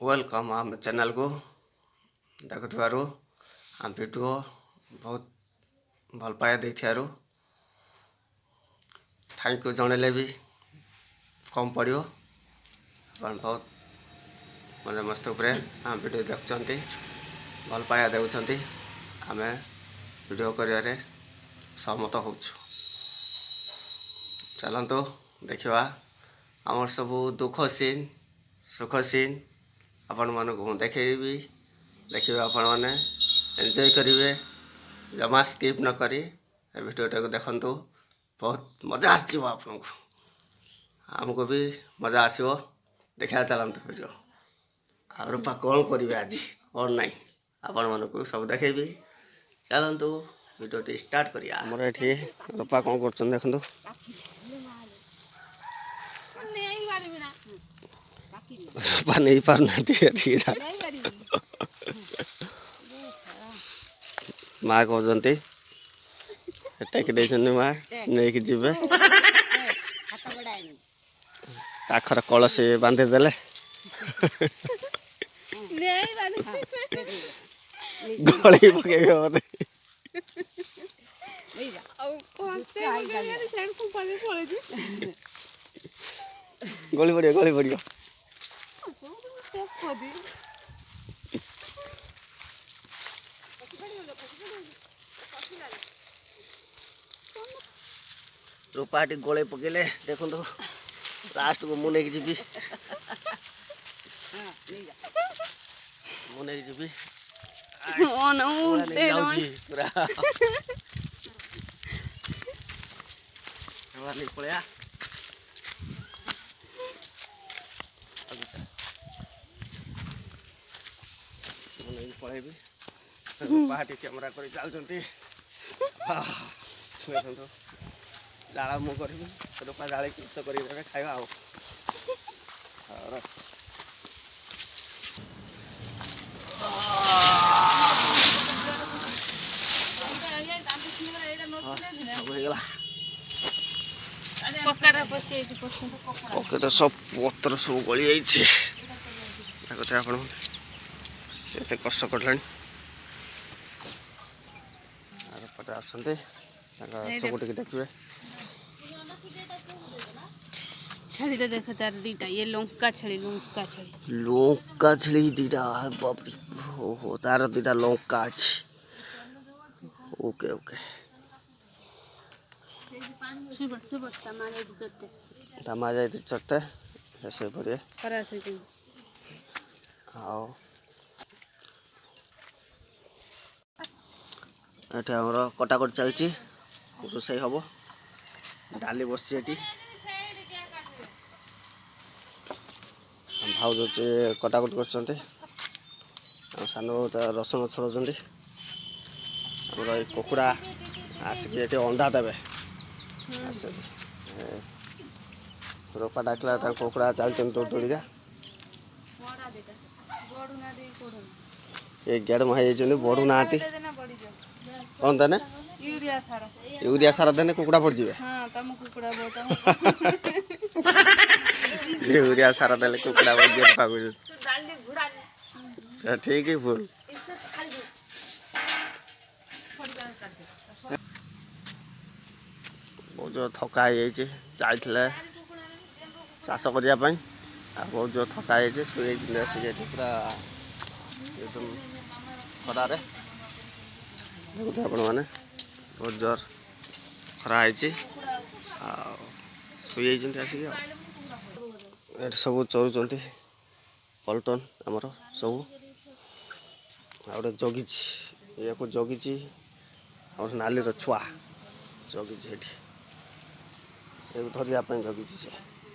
welcome आम channel को देखुथारू आम वीडियो बहुत भल पाया देथियारू थैंक यू जनले भी कम पड़ो अपन बहुत मजा मस्त उपरे आम वीडियो देखुंट भल पाया देउछंती आम वीडियो करियारे सहमत हो चलतु देखा आमर सब दुख सीन सुख सीन आपण मानक देखी देखिए आपण मैंने एंजॉय करेंगे जमा स्किप न करी वीडियोटा को देखंतु बहुत मजा आसो आपन को आमको भी मजा आसो देखा चलते वीडियो आ रूपा कौन करेंगे आज कौन ना आपण मानक सब देखेबी चलतु वीडियो स्टार्ट करिया हमर एठी रूपा कौन कर देखंतु रूपा नहीं पारना माँ कहते टेक माँ नहीं जी पाखर कलश बांधीदे गली पकड़ मत गली पड़ियो रूपाटी गोले पकेले देखो तो लास्ट को मुने की जीबी मुने की जीबी on पूरा वाली पड़या मुने की पळेबी रूपाटी कैमरा कर चलचंती देखो जाला मु करी रूपा जाले किस कर खाଇବା ଆଉ पकेट सब पत्र सब गली जाते आप कष्ट कर सब देखिए छड़ी तो देखो तार दीटा ये लंका छड़ी दीटा बाप रे हो तार दीटा लंका अछि ओके ओके तमा जाय चट्टे ऐसे पड़े आओ एठे हमर कटाकट चलची रोसई हबो डाली बसी एटी भाव जो कटाकट कर सान रसुण छड़ाऊँ आम कुकुड़ा आसिक ये अंडा देवे रूपा डाकला कुकुड़ा चलते दौड़ दौड़िका ये गेड़ माई बढ़ू ना कौन देने यूरिया सार देने कुकुड़ा पड़ जाए यूरिया सार देले कुकुड़ा पड़ जाए ठीक है भूल बहुत जो थका जाइए चाष करने बहुत जो थका शुए पूरा एकदम खरारे देखते आपण मैंने बहुत जोर खरा शुई आसिक सब चरुंच पल्टन आमर सब गोटे जगी या जगी नालीर छुआ जगी धरिया जगी से